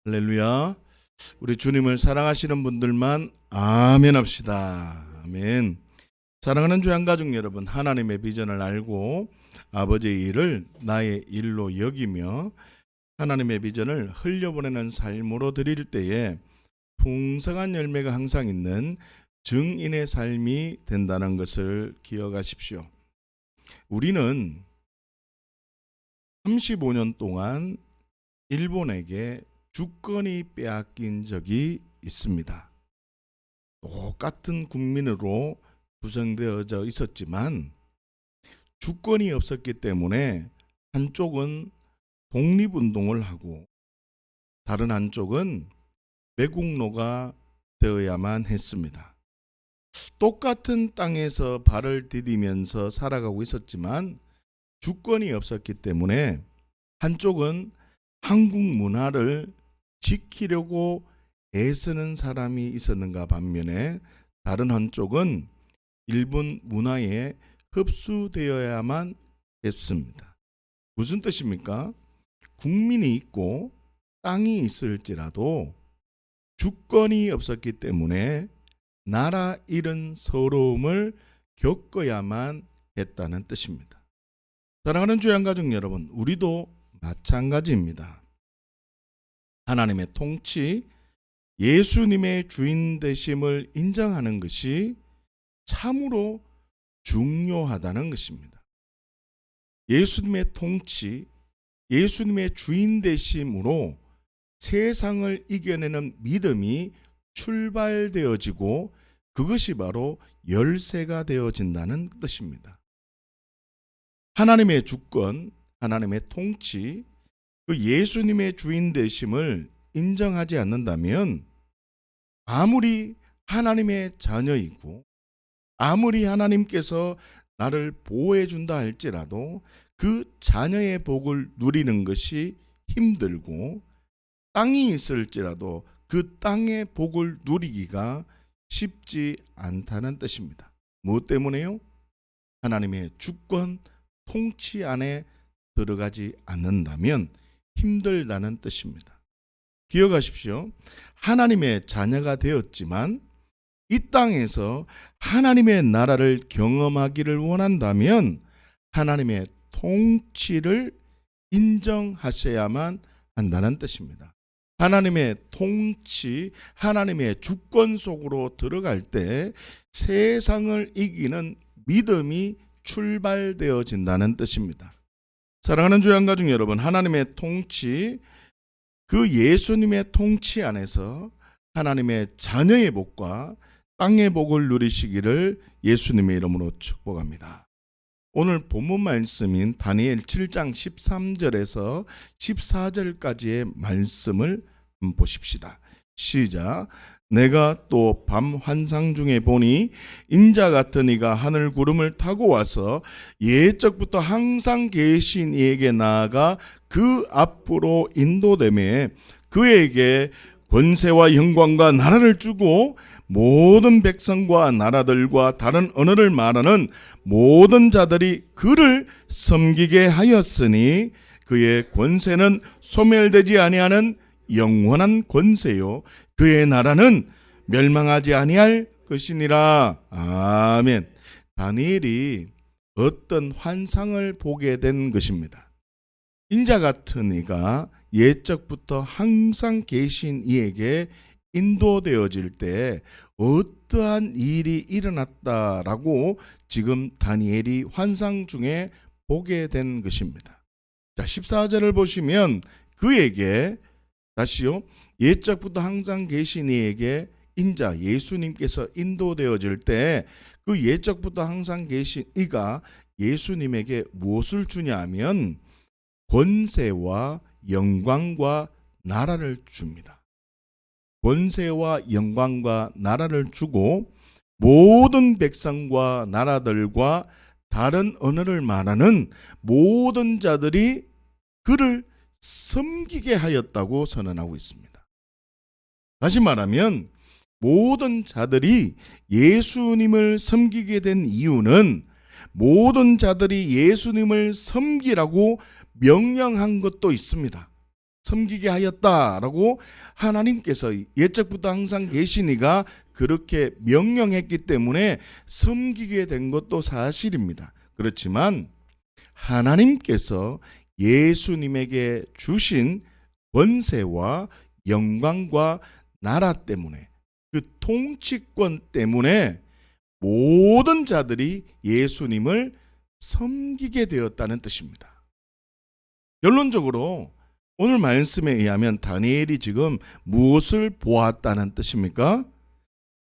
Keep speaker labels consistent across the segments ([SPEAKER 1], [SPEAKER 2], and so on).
[SPEAKER 1] 할렐루야. 우리 주님을 사랑하시는 분들만 아멘 합시다. 아멘. 사랑하는 주양가족 여러분, 하나님의 비전을 알고 아버지의 일을 나의 일로 여기며 하나님의 비전을 흘려보내는 삶으로 드릴 때에 풍성한 열매가 항상 있는 증인의 삶이 된다는 것을 기억하십시오. 우리는 35년 동안 일본에게 주권이 빼앗긴 적이 있습니다. 똑같은 국민으로 구성되어져 있었지만 주권이 없었기 때문에 한쪽은 독립운동을 하고 다른 한쪽은 매국노가 되어야만 했습니다. 똑같은 땅에서 발을 디디면서 살아가고 있었지만 주권이 없었기 때문에 한쪽은 한국 문화를 지키려고 애쓰는 사람이 있었는가 반면에 다른 한쪽은 일본 문화에 흡수되어야만 했습니다. 무슨 뜻입니까? 국민이 있고 땅이 있을지라도 주권이 없었기 때문에 나라 잃은 서러움을 겪어야만 했다는 뜻입니다. 사랑하는 주양가족 여러분, 우리도 마찬가지입니다. 하나님의 통치, 예수님의 주인 되심을 인정하는 것이 참으로 중요하다는 것입니다. 예수님의 통치, 예수님의 주인 되심으로 세상을 이겨내는 믿음이 출발되어지고 그것이 바로 열쇠가 되어진다는 뜻입니다. 하나님의 주권, 하나님의 통치, 그 예수님의 주인 되심을 인정하지 않는다면 아무리 하나님의 자녀이고 아무리 하나님께서 나를 보호해 준다 할지라도 그 자녀의 복을 누리는 것이 힘들고 땅이 있을지라도 그 땅의 복을 누리기가 쉽지 않다는 뜻입니다. 무엇 때문에요? 하나님의 주권, 통치 안에 들어가지 않는다면 힘들다는 뜻입니다. 기억하십시오. 하나님의 자녀가 되었지만 이 땅에서 하나님의 나라를 경험하기를 원한다면 하나님의 통치를 인정하셔야만 한다는 뜻입니다. 하나님의 통치, 하나님의 주권 속으로 들어갈 때 세상을 이기는 믿음이 출발되어진다는 뜻입니다. 사랑하는 주양가족 여러분, 하나님의 통치, 그 예수님의 통치 안에서 하나님의 자녀의 복과 땅의 복을 누리시기를 예수님의 이름으로 축복합니다. 오늘 본문 말씀인 다니엘 7장 13절에서 14절까지의 말씀을 한번 보십시다. 시작. 내가 또 밤 환상 중에 보니 인자 같은 이가 하늘 구름을 타고 와서 예적부터 항상 계신 이에게 나아가 그 앞으로 인도되매 그에게 권세와 영광과 나라를 주고 모든 백성과 나라들과 다른 언어를 말하는 모든 자들이 그를 섬기게 하였으니 그의 권세는 소멸되지 아니하는 영원한 권세요 그의 나라는 멸망하지 아니할 것이니라. 아멘. 다니엘이 어떤 환상을 보게 된 것입니다. 인자 같은 이가 예적부터 항상 계신 이에게 인도되어질 때 어떠한 일이 일어났다라고 지금 다니엘이 환상 중에 보게 된 것입니다. 자, 14절을 보시면 그에게 다시요. 예적부터 항상 계신 이에게 인자 예수님께서 인도되어질 때 그 예적부터 항상 계신 이가 예수님에게 무엇을 주냐 하면 권세와 영광과 나라를 줍니다. 권세와 영광과 나라를 주고 모든 백성과 나라들과 다른 언어를 말하는 모든 자들이 그를 섬기게 하였다고 선언하고 있습니다. 다시 말하면 모든 자들이 예수님을 섬기게 된 이유는 모든 자들이 예수님을 섬기라고 명령한 것도 있습니다. 섬기게 하였다라고 하나님께서 옛적부터 항상 계시니가 그렇게 명령했기 때문에 섬기게 된 것도 사실입니다. 그렇지만 하나님께서 예수님에게 주신 권세와 영광과 나라 때문에, 그 통치권 때문에 모든 자들이 예수님을 섬기게 되었다는 뜻입니다. 결론적으로 오늘 말씀에 의하면 다니엘이 지금 무엇을 보았다는 뜻입니까?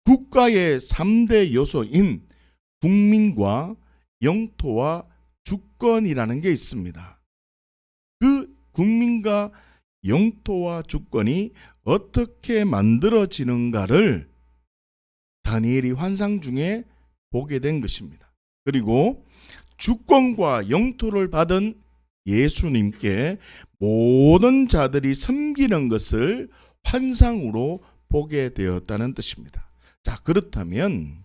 [SPEAKER 1] 국가의 3대 요소인 국민과 영토와 주권이라는 게 있습니다. 그 국민과 영토와 주권이 어떻게 만들어지는가를 다니엘이 환상 중에 보게 된 것입니다. 그리고 주권과 영토를 받은 예수님께 모든 자들이 섬기는 것을 환상으로 보게 되었다는 뜻입니다. 자, 그렇다면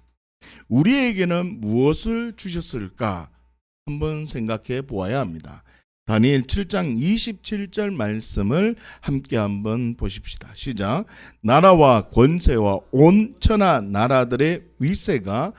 [SPEAKER 1] 우리에게는 무엇을 주셨을까 한번 생각해 보아야 합니다. 다니엘 7장 27절 말씀을 함께 한번 보십시다. 시작. 나라와 권세와 온 천하 나라들의 위세가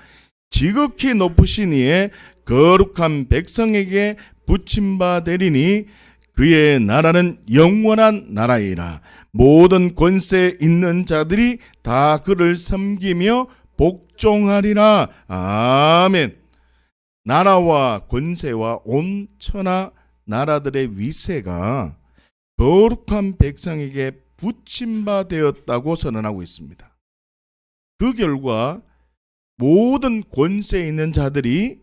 [SPEAKER 1] 지극히 높으신 이의 거룩한 백성에게 붙임바 되리니 그의 나라는 영원한 나라이라. 모든 권세 있는 자들이 다 그를 섬기며 복종하리라. 아멘. 나라와 권세와 온 천하 나라들의 위세가 거룩한 백성에게 붙임바 되었다고 선언하고 있습니다. 그 결과 모든 권세 있는 자들이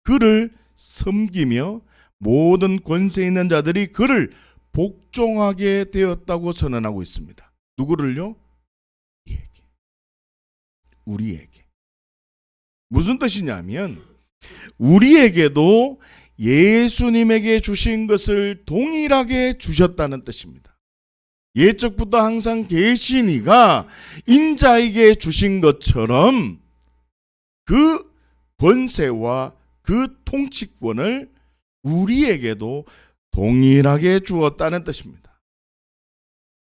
[SPEAKER 1] 그를 섬기며 모든 권세 있는 자들이 그를 복종하게 되었다고 선언하고 있습니다. 누구를요? 우리에게. 무슨 뜻이냐면 우리에게도 예수님에게 주신 것을 동일하게 주셨다는 뜻입니다. 옛적부터 항상 계시니가 인자에게 주신 것처럼 그 권세와 그 통치권을 우리에게도 동일하게 주었다는 뜻입니다.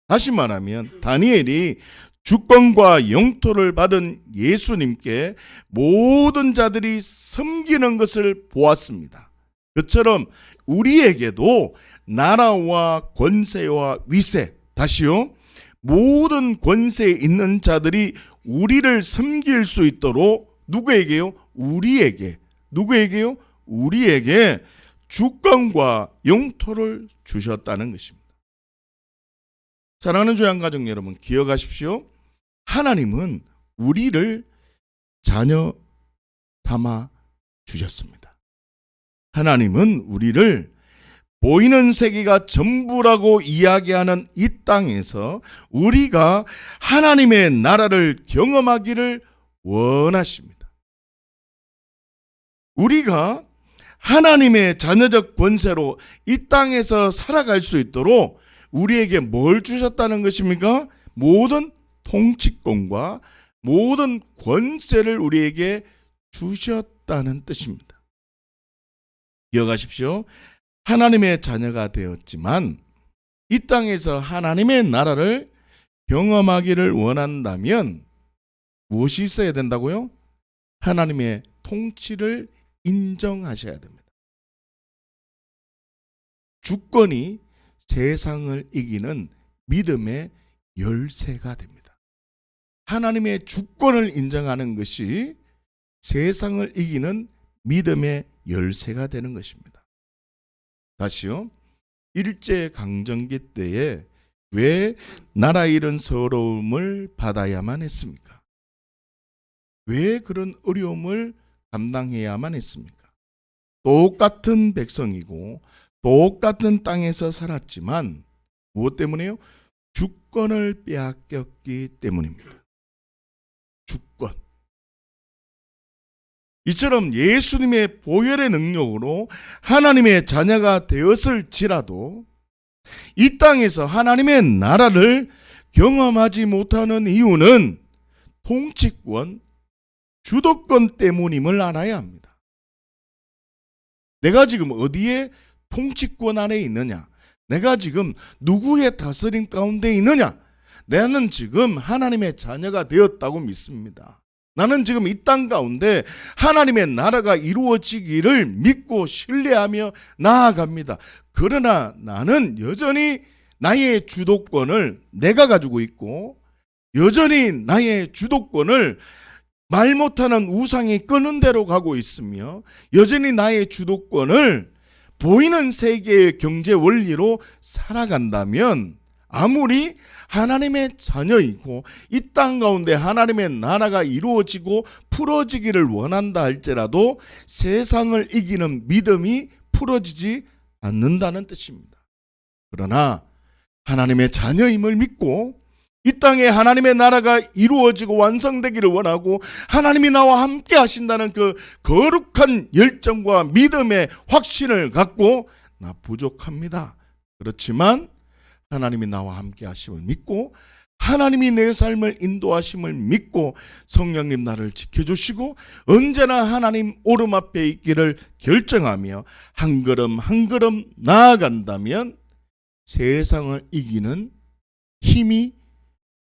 [SPEAKER 1] 다시 말하면 다니엘이 주권과 영토를 받은 예수님께 모든 자들이 섬기는 것을 보았습니다. 그처럼 우리에게도 나라와 권세와 위세, 다시요, 모든 권세에 있는 자들이 우리를 섬길 수 있도록 누구에게요? 우리에게. 누구에게요? 우리에게 주권과 영토를 주셨다는 것입니다. 사랑하는 조양가족 여러분, 기억하십시오. 하나님은 우리를 자녀 삼아 주셨습니다. 하나님은 우리를 보이는 세계가 전부라고 이야기하는 이 땅에서 우리가 하나님의 나라를 경험하기를 원하십니다. 우리가 하나님의 자녀적 권세로 이 땅에서 살아갈 수 있도록 우리에게 뭘 주셨다는 것입니까? 모든 통치권과 모든 권세를 우리에게 주셨다는 뜻입니다. 기억하십시오. 하나님의 자녀가 되었지만 이 땅에서 하나님의 나라를 경험하기를 원한다면 무엇이 있어야 된다고요? 하나님의 통치를 인정하셔야 됩니다. 주권이 세상을 이기는 믿음의 열쇠가 됩니다. 하나님의 주권을 인정하는 것이 세상을 이기는 믿음의 열쇠가 되는 것입니다. 다시요. 일제강점기 때에 왜 나라 잃은 서러움을 받아야만 했습니까? 왜 그런 어려움을 감당해야만 했습니까? 똑같은 백성이고 똑같은 땅에서 살았지만 무엇 때문에요? 주권을 빼앗겼기 때문입니다. 주권. 이처럼 예수님의 보혈의 능력으로 하나님의 자녀가 되었을지라도 이 땅에서 하나님의 나라를 경험하지 못하는 이유는 통치권, 주도권 때문임을 알아야 합니다. 내가 지금 어디에 통치권 안에 있느냐? 내가 지금 누구의 다스림 가운데 있느냐? 나는 지금 하나님의 자녀가 되었다고 믿습니다. 나는 지금 이 땅 가운데 하나님의 나라가 이루어지기를 믿고 신뢰하며 나아갑니다. 그러나 나는 여전히 나의 주도권을 내가 가지고 있고, 여전히 나의 주도권을 말 못하는 우상이 끄는 대로 가고 있으며, 여전히 나의 주도권을 보이는 세계의 경제 원리로 살아간다면, 아무리 하나님의 자녀이고 이 땅 가운데 하나님의 나라가 이루어지고 풀어지기를 원한다 할지라도 세상을 이기는 믿음이 풀어지지 않는다는 뜻입니다. 그러나 하나님의 자녀임을 믿고 이 땅에 하나님의 나라가 이루어지고 완성되기를 원하고 하나님이 나와 함께 하신다는 그 거룩한 열정과 믿음의 확신을 갖고 나 부족합니다. 그렇지만 하나님이 나와 함께 하심을 믿고 하나님이 내 삶을 인도하심을 믿고 성령님 나를 지켜주시고 언제나 하나님 오름 앞에 있기를 결정하며 한 걸음 한 걸음 나아간다면 세상을 이기는 힘이,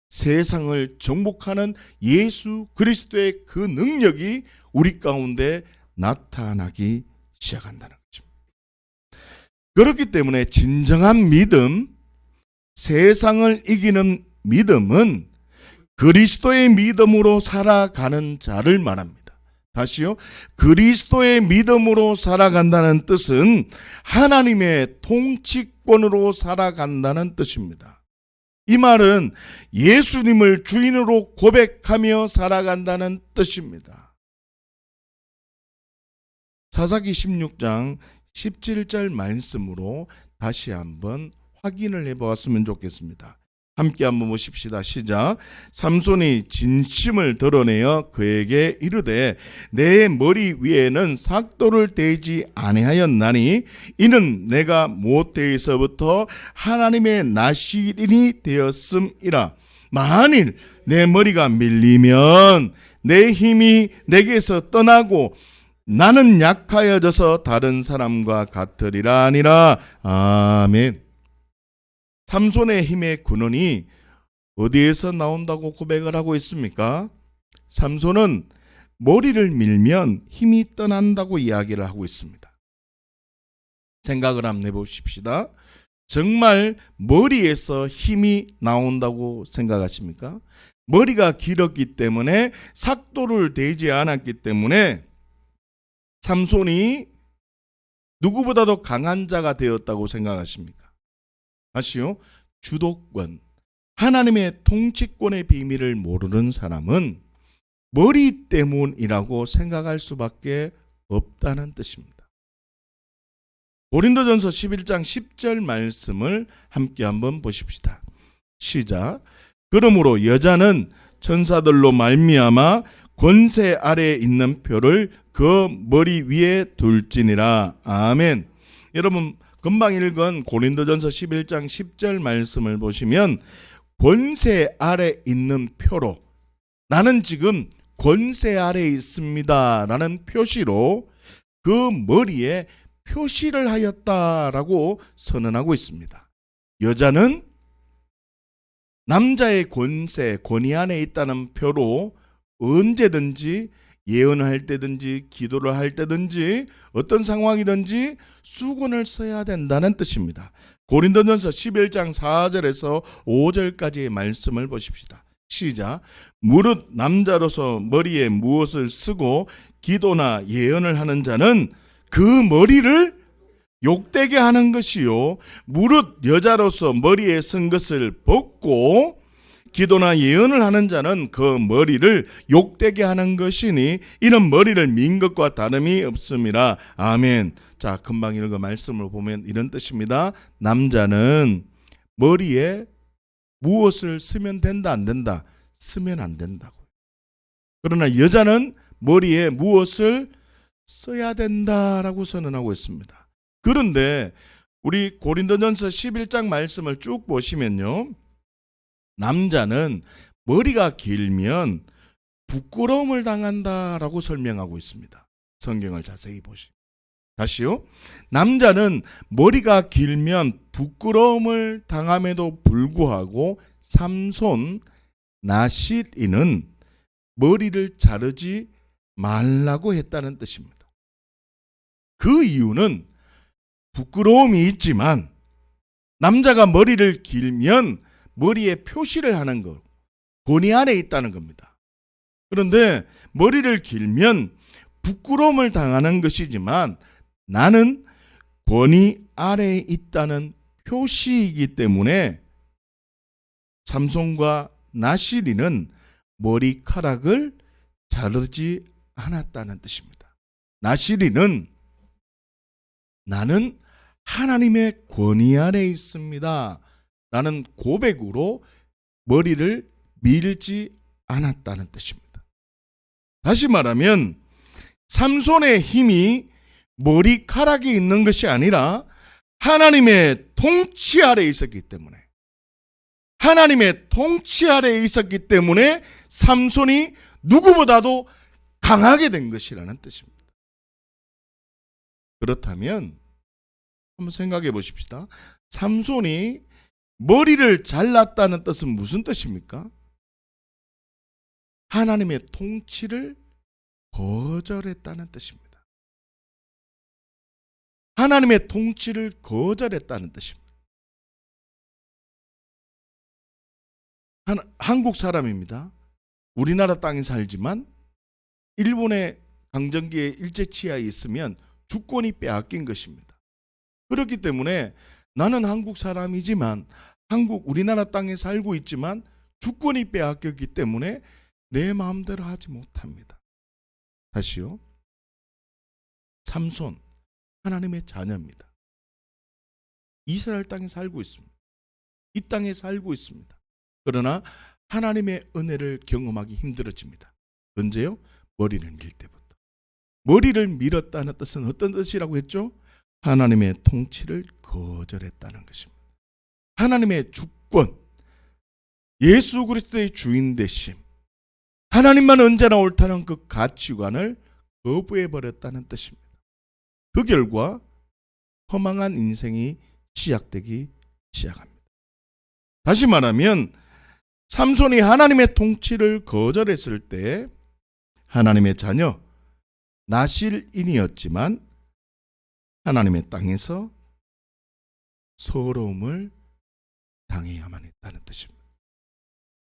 [SPEAKER 1] 세상을 정복하는 예수 그리스도의 그 능력이 우리 가운데 나타나기 시작한다는 거죠. 그렇기 때문에 진정한 믿음, 세상을 이기는 믿음은 그리스도의 믿음으로 살아가는 자를 말합니다. 다시요. 그리스도의 믿음으로 살아간다는 뜻은 하나님의 통치권으로 살아간다는 뜻입니다. 이 말은 예수님을 주인으로 고백하며 살아간다는 뜻입니다. 사사기 16장 17절 말씀으로 다시 한번 확인을 해보았으면 좋겠습니다. 함께 한번 보십시다. 시작. 삼손이 진심을 드러내어 그에게 이르되 내 머리 위에는 삭도를 대지 아니하였나니 이는 내가 모태에서부터 하나님의 나시린이 되었음이라. 만일 내 머리가 밀리면 내 힘이 내게서 떠나고 나는 약하여져서 다른 사람과 같으리라 하니라. 아멘. 삼손의 힘의 근원이 어디에서 나온다고 고백을 하고 있습니까? 삼손은 머리를 밀면 힘이 떠난다고 이야기를 하고 있습니다. 생각을 한번 해보십시다. 정말 머리에서 힘이 나온다고 생각하십니까? 머리가 길었기 때문에 삭도를 대지 않았기 때문에 삼손이 누구보다도 강한 자가 되었다고 생각하십니까? 다시요. 주도권, 하나님의 통치권의 비밀을 모르는 사람은 머리 때문이라고 생각할 수밖에 없다는 뜻입니다. 고린도전서 11장 10절 말씀을 함께 한번 보십시다. 시작. 그러므로 여자는 천사들로 말미암아 권세 아래에 있는 표를 그 머리 위에 둘지니라. 아멘. 여러분 금방 읽은 고린도전서 11장 10절 말씀을 보시면 권세 아래 있는 표로, 나는 지금 권세 아래에 있습니다 라는 표시로 그 머리에 표시를 하였다라고 선언하고 있습니다. 여자는 남자의 권세, 권위 안에 있다는 표로 언제든지 예언을 할 때든지 기도를 할 때든지 어떤 상황이든지 수건을 써야 된다는 뜻입니다. 고린도전서 11장 4절에서 5절까지의 말씀을 보십시다. 시작. 무릇 남자로서 머리에 무엇을 쓰고 기도나 예언을 하는 자는 그 머리를 욕되게 하는 것이요, 무릇 여자로서 머리에 쓴 것을 벗고 기도나 예언을 하는 자는 그 머리를 욕되게 하는 것이니 이는 머리를 민 것과 다름이 없음이라. 아멘. 자, 금방 읽은 말씀을 보면 이런 뜻입니다. 남자는 머리에 무엇을 쓰면 된다 안 된다? 쓰면 안 된다고. 그러나 여자는 머리에 무엇을 써야 된다라고 선언하고 있습니다. 그런데 우리 고린도전서 11장 말씀을 쭉 보시면요, 남자는 머리가 길면 부끄러움을 당한다라고 설명하고 있습니다. 성경을 자세히 보시면 다시요. 남자는 머리가 길면 부끄러움을 당함에도 불구하고 삼손 나실이는 머리를 자르지 말라고 했다는 뜻입니다. 그 이유는 부끄러움이 있지만 남자가 머리를 길면 머리에 표시를 하는 것, 권위 아래 있다는 겁니다. 그런데 머리를 길면 부끄러움을 당하는 것이지만 나는 권위 아래에 있다는 표시이기 때문에 삼손과 나실이는 머리카락을 자르지 않았다는 뜻입니다. 나실이는 나는 하나님의 권위 아래에 있습니다 라는 고백으로 머리를 밀지 않았다는 뜻입니다. 다시 말하면 삼손의 힘이 머리카락이 있는 것이 아니라 하나님의 통치 아래에 있었기 때문에, 하나님의 통치 아래에 있었기 때문에 삼손이 누구보다도 강하게 된 것이라는 뜻입니다. 그렇다면 한번 생각해 보십시다. 삼손이 머리를 잘랐다는 뜻은 무슨 뜻입니까? 하나님의 통치를 거절했다는 뜻입니다. 하나님의 통치를 거절했다는 뜻입니다. 한국 사람입니다. 우리나라 땅에 살지만 일본의 강점기에 일제치하에 있으면 주권이 빼앗긴 것입니다. 그렇기 때문에 나는 한국 사람이지만 우리나라 땅에 살고 있지만 주권이 빼앗겼기 때문에 내 마음대로 하지 못합니다. 다시요. 삼손 하나님의 자녀입니다. 이스라엘 땅에 살고 있습니다. 이 땅에 살고 있습니다. 그러나 하나님의 은혜를 경험하기 힘들어집니다. 언제요? 머리를 밀 때부터. 머리를 밀었다는 뜻은 어떤 뜻이라고 했죠? 하나님의 통치를 거절했다는 것입니다. 하나님의 주권, 예수 그리스도의 주인 되심, 하나님만 언제나 옳다는 그 가치관을 거부해버렸다는 뜻입니다. 그 결과 허망한 인생이 시작되기 시작합니다. 다시 말하면 삼손이 하나님의 통치를 거절했을 때 하나님의 자녀 나실인이었지만 하나님의 땅에서 서러움을 당해야만 했다는 뜻입니다.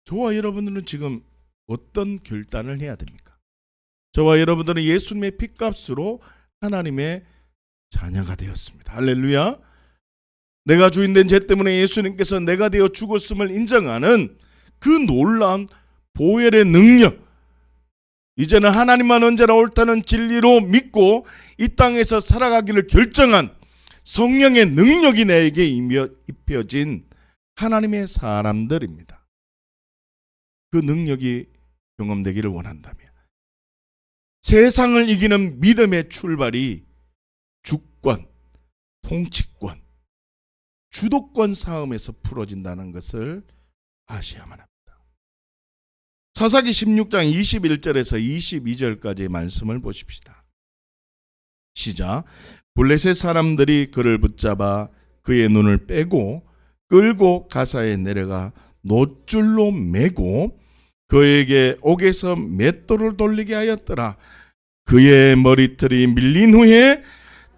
[SPEAKER 1] 저와 여러분들은 지금 어떤 결단을 해야 됩니까? 저와 여러분들은 예수님의 핏값으로 하나님의 자녀가 되었습니다. 할렐루야. 내가 주인된 죄 때문에 예수님께서 내가 되어 죽었음을 인정하는 그 놀라운 보혈의 능력, 이제는 하나님만 언제나 옳다는 진리로 믿고 이 땅에서 살아가기를 결정한 성령의 능력이 내게 입혀진 하나님의 사람들입니다. 그 능력이 경험되기를 원한다면 세상을 이기는 믿음의 출발이 주권, 통치권, 주도권 싸움에서 풀어진다는 것을 아셔야만 합니다. 사사기 16장 21절에서 22절까지의 말씀을 보십시다. 시작. 블레셋 사람들이 그를 붙잡아 그의 눈을 빼고 끌고 가사에 내려가 놋줄로 매고 그에게 옥에서 맷돌을 돌리게 하였더라. 그의 머리털이 밀린 후에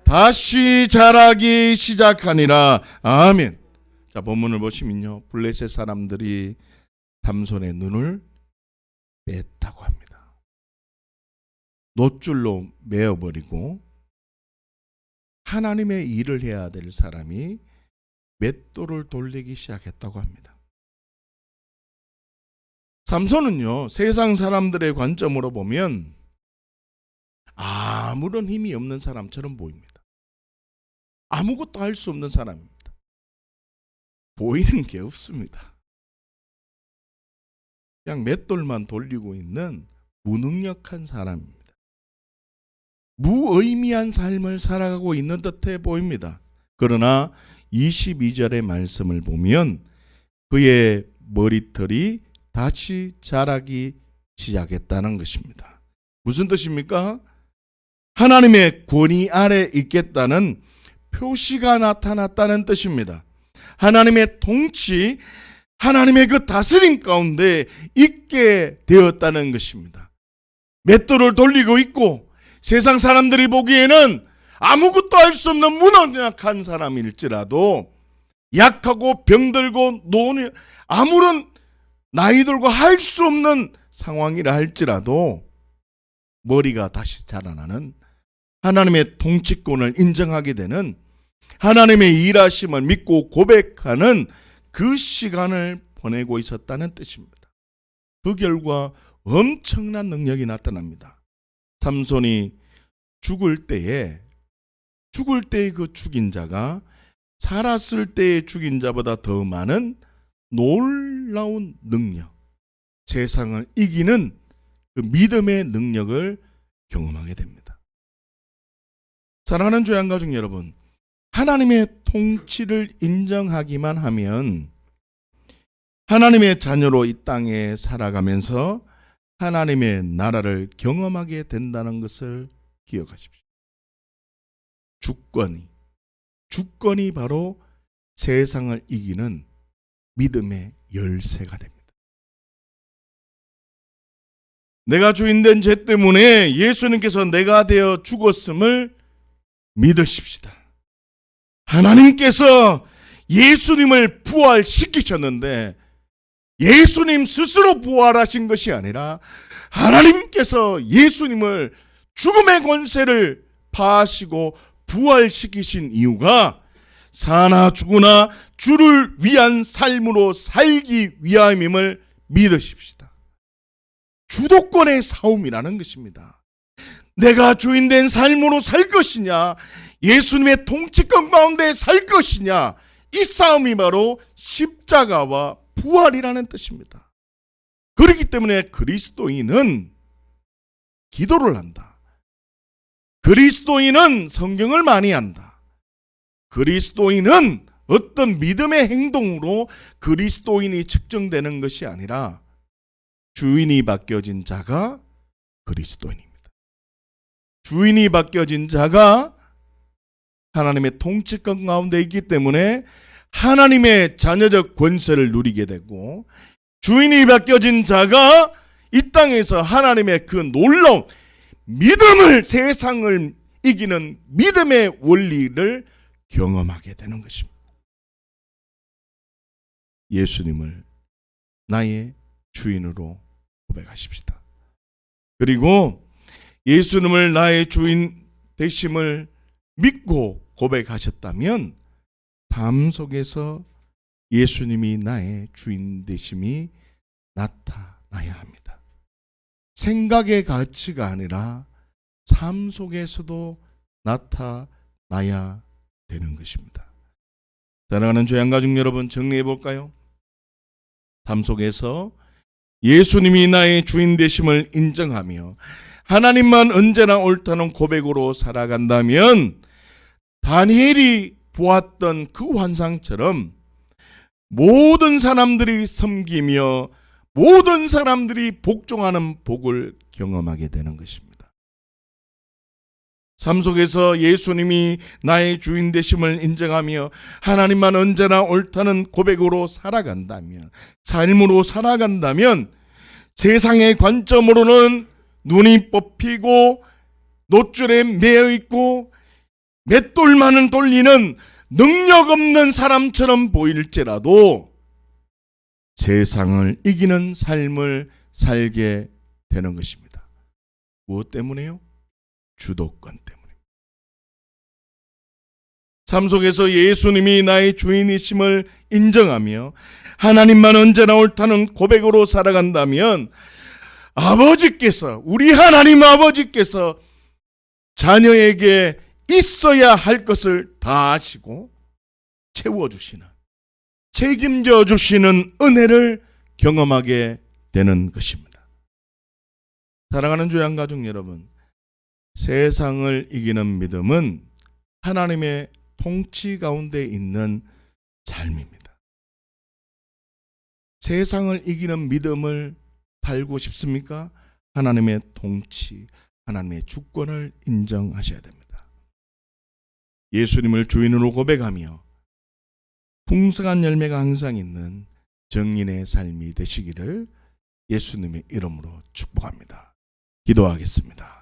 [SPEAKER 1] 다시 자라기 시작하니라. 아멘. 자, 본문을 보시면요, 블레셋 사람들이 삼손의 눈을 뺐다고 합니다. 놋줄로 메어버리고 하나님의 일을 해야 될 사람이 맷돌을 돌리기 시작했다고 합니다. 삼손은요, 세상 사람들의 관점으로 보면 아무런 힘이 없는 사람처럼 보입니다. 아무것도 할 수 없는 사람입니다. 보이는 게 없습니다. 그냥 맷돌만 돌리고 있는 무능력한 사람입니다. 무의미한 삶을 살아가고 있는 듯해 보입니다. 그러나 22절의 말씀을 보면 그의 머리털이 다시 자라기 시작했다는 것입니다. 무슨 뜻입니까? 하나님의 권위 아래 있겠다는 표시가 나타났다는 뜻입니다. 하나님의 통치, 하나님의 그 다스림 가운데 있게 되었다는 것입니다. 맷돌을 돌리고 있고 세상 사람들이 보기에는 아무것도 할 수 없는 무능력한 사람일지라도 약하고 병들고 노인, 아무런 나이 들고 할 수 없는 상황이라 할지라도 머리가 다시 자라나는 하나님의 통치권을 인정하게 되는 하나님의 일하심을 믿고 고백하는 그 시간을 보내고 있었다는 뜻입니다. 그 결과 엄청난 능력이 나타납니다. 삼손이 죽을 때의 그 죽인 자가 살았을 때의 죽인 자보다 더 많은 놀라운 능력, 세상을 이기는 그 믿음의 능력을 경험하게 됩니다. 사랑하는 교회 가족 여러분, 하나님의 통치를 인정하기만 하면 하나님의 자녀로 이 땅에 살아가면서 하나님의 나라를 경험하게 된다는 것을 기억하십시오. 주권이 바로 세상을 이기는 믿음의 열쇠가 됩니다. 내가 주인된 죄 때문에 예수님께서 내가 되어 죽었음을 믿으십시다. 하나님께서 예수님을 부활시키셨는데 예수님 스스로 부활하신 것이 아니라 하나님께서 예수님을 죽음의 권세를 파하시고 부활시키신 이유가 사나 죽으나 주를 위한 삶으로 살기 위함임을 믿으십시다. 주도권의 싸움이라는 것입니다. 내가 주인된 삶으로 살 것이냐, 예수님의 통치권 가운데 살 것이냐, 이 싸움이 바로 십자가와 부활이라는 뜻입니다. 그렇기 때문에 그리스도인은 기도를 한다. 그리스도인은 성경을 많이 한다. 그리스도인은 어떤 믿음의 행동으로 그리스도인이 측정되는 것이 아니라 주인이 바뀌어진 자가 그리스도인입니다. 주인이 바뀌어진 자가 하나님의 통치권 가운데 있기 때문에 하나님의 자녀적 권세를 누리게 되고, 주인이 바뀌어진 자가 이 땅에서 하나님의 그 놀라운 믿음을, 세상을 이기는 믿음의 원리를 경험하게 되는 것입니다. 예수님을 나의 주인으로 고백하십시다. 그리고 예수님을 나의 주인 되심을 믿고 고백하셨다면 삶 속에서 예수님이 나의 주인 되심이 나타나야 합니다. 생각의 가치가 아니라 삶 속에서도 나타나야 되는 것입니다. 사랑하는 교양가족 여러분, 정리해 볼까요? 삶 속에서 예수님이 나의 주인 되심을 인정하며 하나님만 언제나 옳다는 고백으로 살아간다면 다니엘이 보았던 그 환상처럼 모든 사람들이 섬기며 모든 사람들이 복종하는 복을 경험하게 되는 것입니다. 삶 속에서 예수님이 나의 주인 되심을 인정하며 하나님만 언제나 옳다는 고백으로 살아간다면, 삶으로 살아간다면 세상의 관점으로는 눈이 뽑히고 노줄에 매여 있고 맷돌만을 돌리는 능력 없는 사람처럼 보일지라도 세상을 이기는 삶을 살게 되는 것입니다. 무엇 때문에요? 주도권 때문에. 삶 속에서 예수님이 나의 주인이심을 인정하며 하나님만 언제나 옳다는 고백으로 살아간다면 아버지께서, 우리 하나님 아버지께서 자녀에게 있어야 할 것을 다 아시고 채워주시는, 책임져 주시는 은혜를 경험하게 되는 것입니다. 사랑하는 교양가족 여러분, 세상을 이기는 믿음은 하나님의 통치 가운데 있는 삶입니다. 세상을 이기는 믿음을 살고 싶습니까? 하나님의 통치, 하나님의 주권을 인정하셔야 됩니다. 예수님을 주인으로 고백하며 풍성한 열매가 항상 있는 정인의 삶이 되시기를 예수님의 이름으로 축복합니다. 기도하겠습니다.